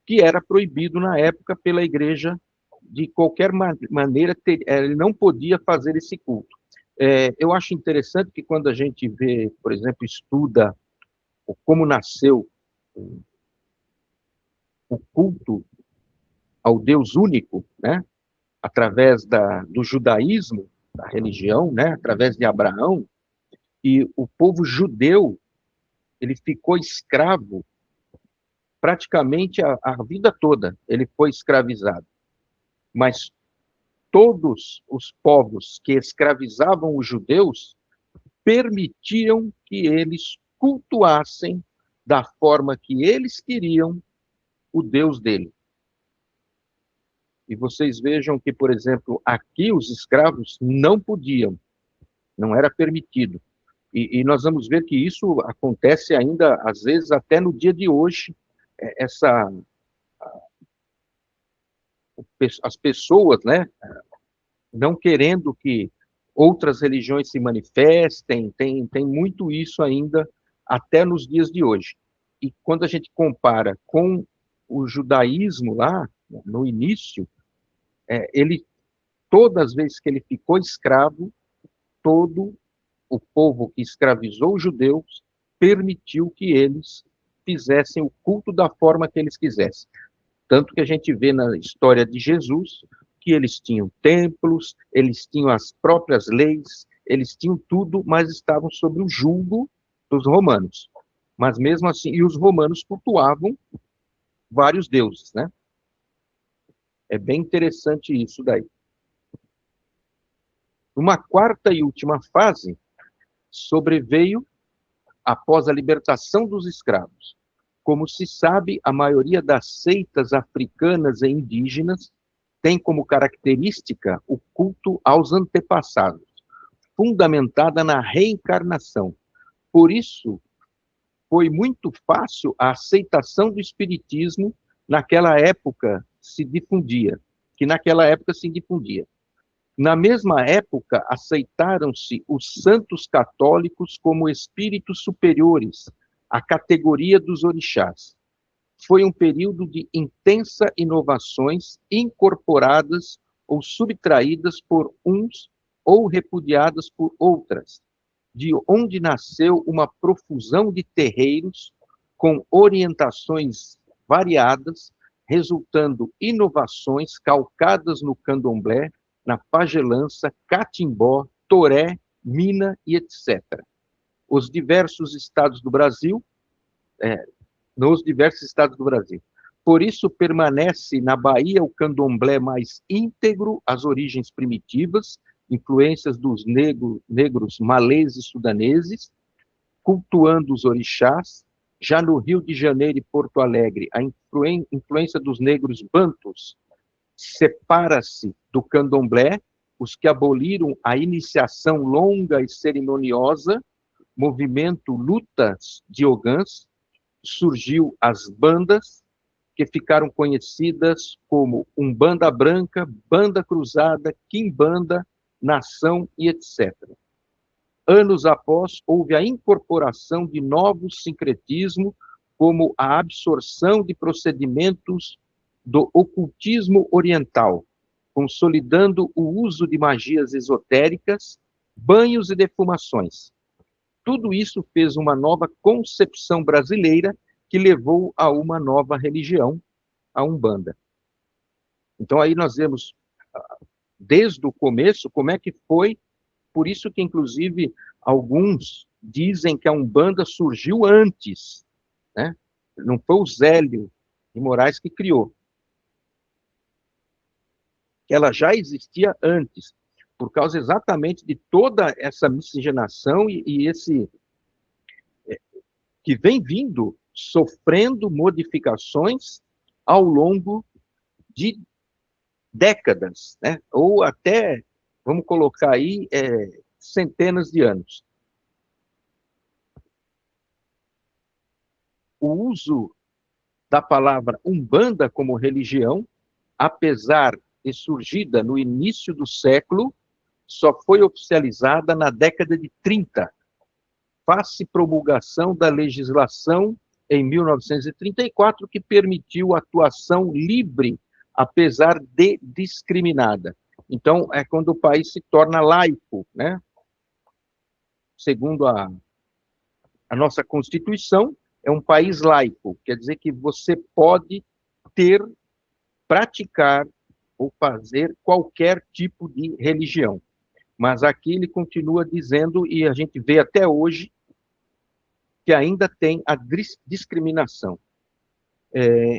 que era proibido na época pela igreja, de qualquer maneira, ele não podia fazer esse culto. Eu acho interessante que quando a gente vê, por exemplo, estuda como nasceu o culto ao Deus único, né, através do judaísmo, da religião, né, através de Abraão, e o povo judeu, ele ficou escravo praticamente a vida toda, ele foi escravizado. Mas todos os povos que escravizavam os judeus permitiam que eles cultuassem da forma que eles queriam o Deus dele. E vocês vejam que, por exemplo, aqui os escravos não podiam, não era permitido. E nós vamos ver que isso acontece ainda, às vezes, até no dia de hoje, as pessoas, né, não querendo que outras religiões se manifestem, tem muito isso ainda até nos dias de hoje. E quando a gente compara com o judaísmo lá, no início, todas as vezes que ele ficou escravo, todo o povo que escravizou os judeus permitiu que eles fizessem o culto da forma que eles quisessem. Tanto que a gente vê na história de Jesus que eles tinham templos, eles tinham as próprias leis, eles tinham tudo, mas estavam sob o jugo dos romanos. Mas mesmo assim, e os romanos cultuavam vários deuses, né? É bem interessante isso daí. Uma quarta e última fase sobreveio após a libertação dos escravos. Como se sabe, a maioria das seitas africanas e indígenas tem como característica o culto aos antepassados, fundamentada na reencarnação. Por isso, foi muito fácil a aceitação do espiritismo naquela época que naquela época se difundia. Na mesma época, aceitaram-se os santos católicos como espíritos superiores, à categoria dos orixás. Foi um período de intensa inovações incorporadas ou subtraídas por uns ou repudiadas por outras, de onde nasceu uma profusão de terreiros com orientações variadas, resultando inovações calcadas no candomblé, na pagelança, catimbó, toré, mina e etc. Os diversos estados do Brasil, nos diversos estados do Brasil. Por isso, permanece na Bahia o candomblé mais íntegro, as origens primitivas, influências dos negros malês e sudaneses, cultuando os orixás. Já no Rio de Janeiro e Porto Alegre, a influência dos negros bantus separa-se do candomblé, os que aboliram a iniciação longa e cerimoniosa, movimento lutas de ogãs, surgiu as bandas, que ficaram conhecidas como Umbanda Branca, Banda Cruzada, Quimbanda, Nação e etc. Anos após, houve a incorporação de novos sincretismos, como a absorção de procedimentos do ocultismo oriental, consolidando o uso de magias esotéricas, banhos e defumações. Tudo isso fez uma nova concepção brasileira que levou a uma nova religião, a Umbanda. Então aí nós vemos, desde o começo, como é que foi, por isso que inclusive alguns dizem que a Umbanda surgiu antes, né? Não foi o Zélio de Moraes que criou. Ela já existia antes, por causa exatamente de toda essa miscigenação e esse que vem vindo sofrendo modificações ao longo de décadas, né? Ou até, vamos colocar aí, centenas de anos. O uso da palavra Umbanda como religião, apesar de surgida no início do século, só foi oficializada na década de 30, face promulgação da legislação em 1934, que permitiu a atuação livre, apesar de discriminada. Então, é quando o país se torna laico, né? Segundo a nossa Constituição, é um país laico, quer dizer que você pode ter, praticar ou fazer qualquer tipo de religião. Mas aqui ele continua dizendo, e a gente vê até hoje, que ainda tem a discriminação.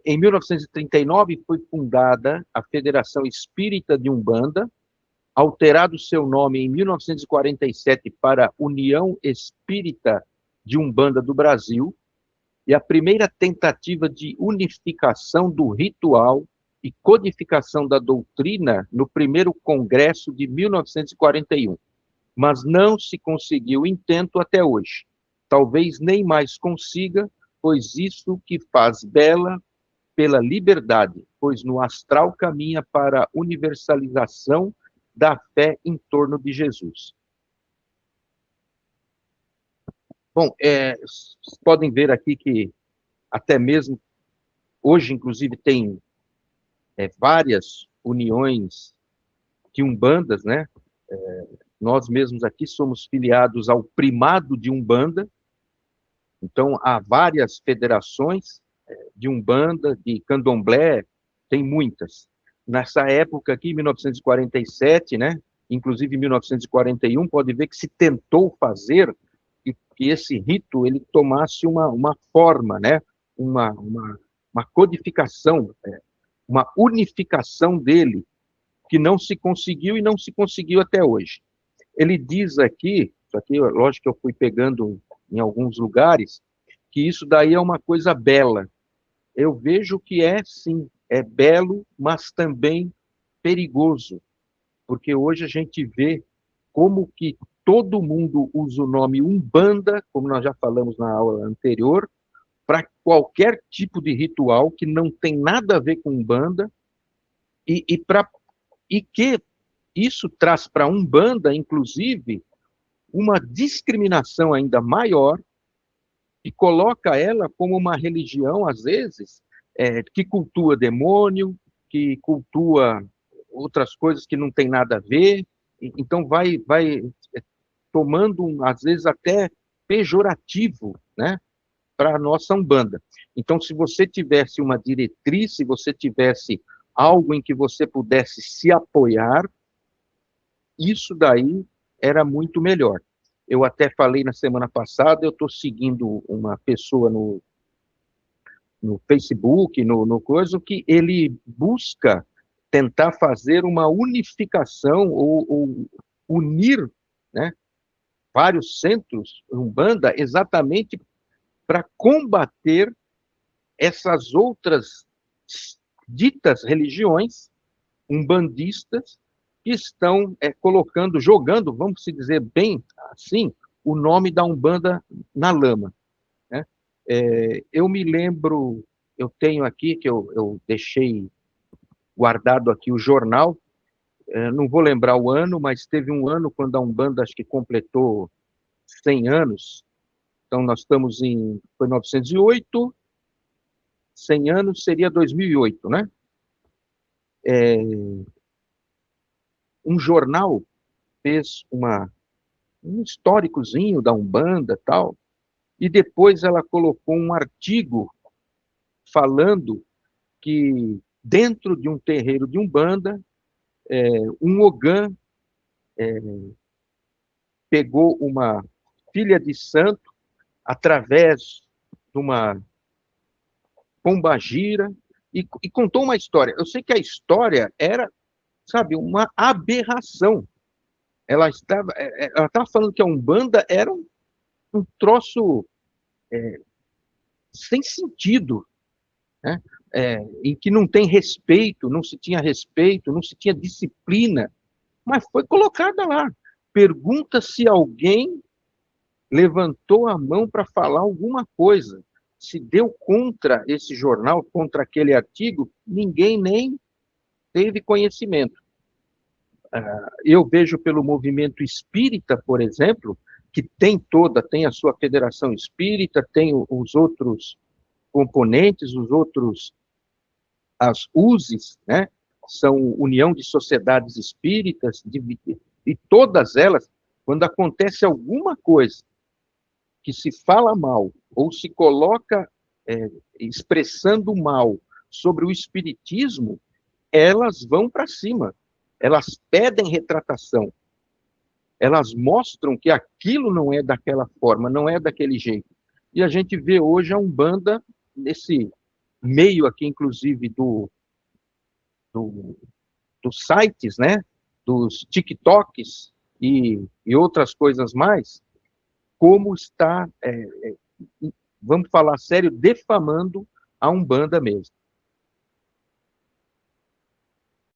Em 1939 foi fundada a Federação Espírita de Umbanda, alterado seu nome em 1947 para União Espírita de Umbanda do Brasil, e a primeira tentativa de unificação do ritual e codificação da doutrina no primeiro congresso de 1941. Mas não se conseguiu intento até hoje. Talvez nem mais consiga, pois isso que faz bela pela liberdade, pois no astral caminha para a universalização da fé em torno de Jesus. Bom, vocês podem ver aqui que até mesmo hoje, inclusive, tem várias uniões de umbandas, né? Nós mesmos aqui somos filiados ao Primado de Umbanda, então há várias federações de Umbanda, de Candomblé, tem muitas. Nessa época aqui, 1947, né? Inclusive em 1941, pode ver que se tentou fazer que esse rito ele tomasse uma forma, né? Uma codificação, uma unificação dele, que não se conseguiu e não se conseguiu até hoje. Ele diz aqui, isso aqui, lógico que eu fui pegando em alguns lugares, que isso daí é uma coisa bela. Eu vejo que é, sim, é belo, mas também perigoso, porque hoje a gente vê como que todo mundo usa o nome Umbanda, como nós já falamos na aula anterior, para qualquer tipo de ritual que não tem nada a ver com Umbanda, e que isso traz para a Umbanda, inclusive, uma discriminação ainda maior, e coloca ela como uma religião, às vezes, que cultua demônio, que cultua outras coisas que não tem nada a ver, então vai tomando, às vezes, até pejorativo, né, para a nossa Umbanda. Então, se você tivesse uma diretriz, se você tivesse algo em que você pudesse se apoiar, isso daí era muito melhor. Eu até falei na semana passada, eu estou seguindo uma pessoa no Facebook, no coisa, que ele busca tentar fazer uma unificação ou unir, né, vários centros Umbanda exatamente para combater essas outras ditas religiões umbandistas que estão colocando, jogando, vamos se dizer bem assim, o nome da Umbanda na lama, né? Eu me lembro, eu tenho aqui, que eu deixei guardado aqui o jornal, não vou lembrar o ano, mas teve um ano quando a Umbanda acho que completou 100 anos, então nós estamos foi 908, 100 anos seria 2008, né? Um jornal fez um históricozinho da Umbanda e tal, e depois ela colocou um artigo falando que dentro de um terreiro de Umbanda, um Ogã pegou uma filha de santo através de uma pombagira e contou uma história. Eu sei que a história era, sabe, uma aberração. Ela estava falando que a Umbanda era um troço sem sentido, né? Em que não tem respeito, não se tinha respeito, não se tinha disciplina, mas foi colocada lá. Pergunta se alguém levantou a mão para falar alguma coisa. Se deu contra esse jornal, contra aquele artigo, ninguém nem teve conhecimento. Eu vejo pelo movimento espírita, por exemplo, que tem a sua federação espírita, tem os outros componentes, os outros, as USEs, né? São União de Sociedades Espíritas, e todas elas, quando acontece alguma coisa que se fala mal, ou se coloca expressando mal sobre o espiritismo, elas vão para cima, elas pedem retratação, elas mostram que aquilo não é daquela forma, não é daquele jeito. E a gente vê hoje a Umbanda, nesse meio aqui, inclusive, dos sites, né, dos TikToks e outras coisas mais, como está, vamos falar sério, defamando a Umbanda mesmo.